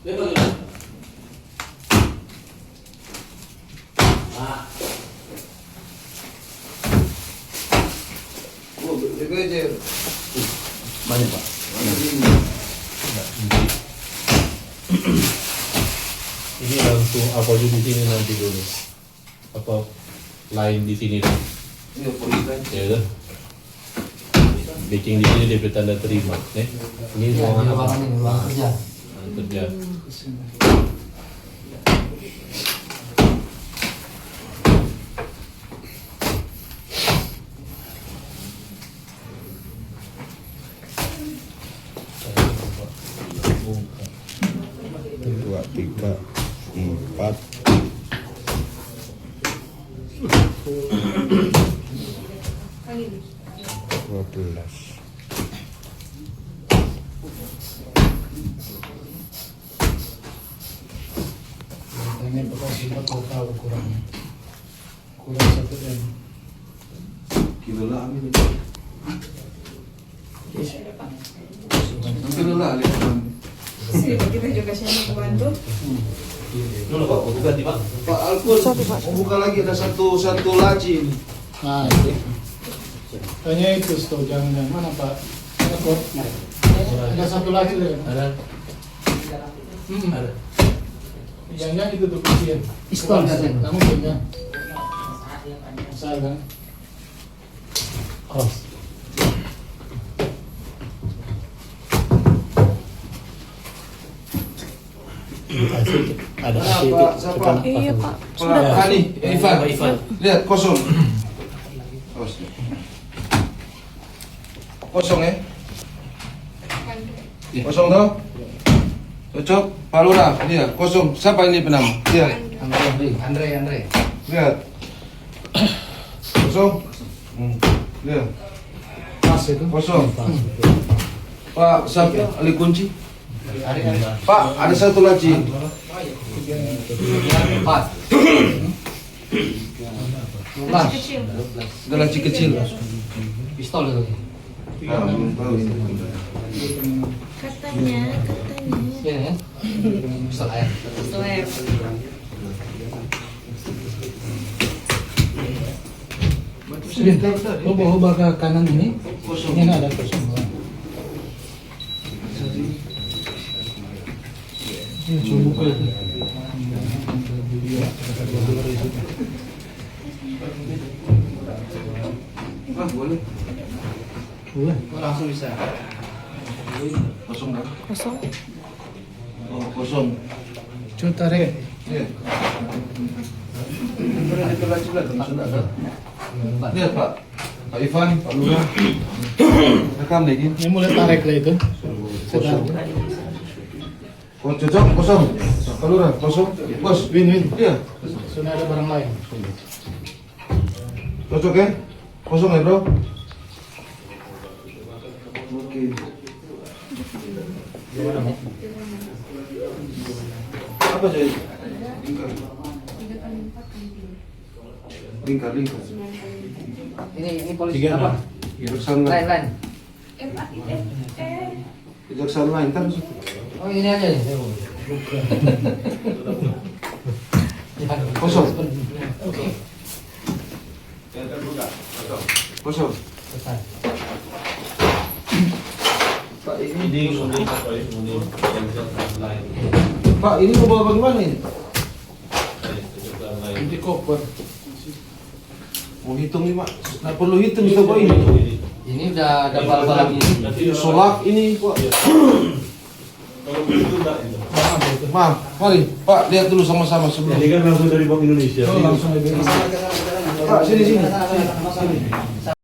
Mana Pak? Ini langsung apa aja di sini nanti dulu? Apa lain di sini dulu? Ini polis lain. Ya udah. Baking di sini DP tanda terima, Ini ruangan apa? Ruangan kerja. Kerja. Dua, tiga, empat. Dua belas. Ini bekasi 40 tahun kurang 1 jam. Kilo lah ambil. Kilo lah lihat. Sih, kita juga siapa bantu. Dulu Pak, bukan di Pak. Pak Alfon, mau buka lagi ada satu laci ini. Nah, itu. Tanya itu stop jangan mana Pak? Ada satu lagi deh. Ada. Ada. Yang itu tuh kecil. Istol kamu punya. Saya kan. Oh. Ada Pak, siapa? Iya Pak. Pak Ani, Ivan. Ivan. Lihat kosong. Awas. Kosong ya? Kosong toh? Cocok. Pak Lurah, dia kosong. Siapa ini penama? Lihat. Andre. Lihat. Kosong. Lihat. Pas itu. Kosong. Pak, siapa? Ali kunci. Pak, ada satu laci. Empat. Kecil. Ada laci kecil. Pistol itu. Belum tahu ini. Katanya. Iya ya. Pistol air. Soer. Coba ke kanan ini. Ini ada kosong. Ini coba ke. Boleh. Boleh. Langsung bisa. Kosong kan? Kosong. Oh, kosong. Coba tarik. Iya. Itu laci lah, sudah ada. Lihat Pak. Pak Ivan, Pak Lurah. Rekam lagi. Ini mulai tarik lah itu. Kosong. Oh, cocok, kosong. Pak Lurah, kosong. Bos, Win. iya. Sudah ada barang lain. Cocok ya? Kosong ya, Bro? Oke. Apa jadi? Lingkar. Ini polisi Tiga, apa? Kejaksaan lain. Lain. Kejaksaan lain kan? Oh ini aja nih. Kosong. Oke. Kosong. Selesai. Pak ini Ini lain. Pak ini mau bawa bagaimana ini? Ini koper. Mau hitung nih Pak. Nggak perlu hitung kita Pak ini. Ini udah ada bal-balan ini. Solak ini Pak. Kalau begitu enggak itu. Maaf, mari Pak lihat dulu sama-sama sebelum. Ini kan langsung dari Bank Indonesia. Langsung Pak sini.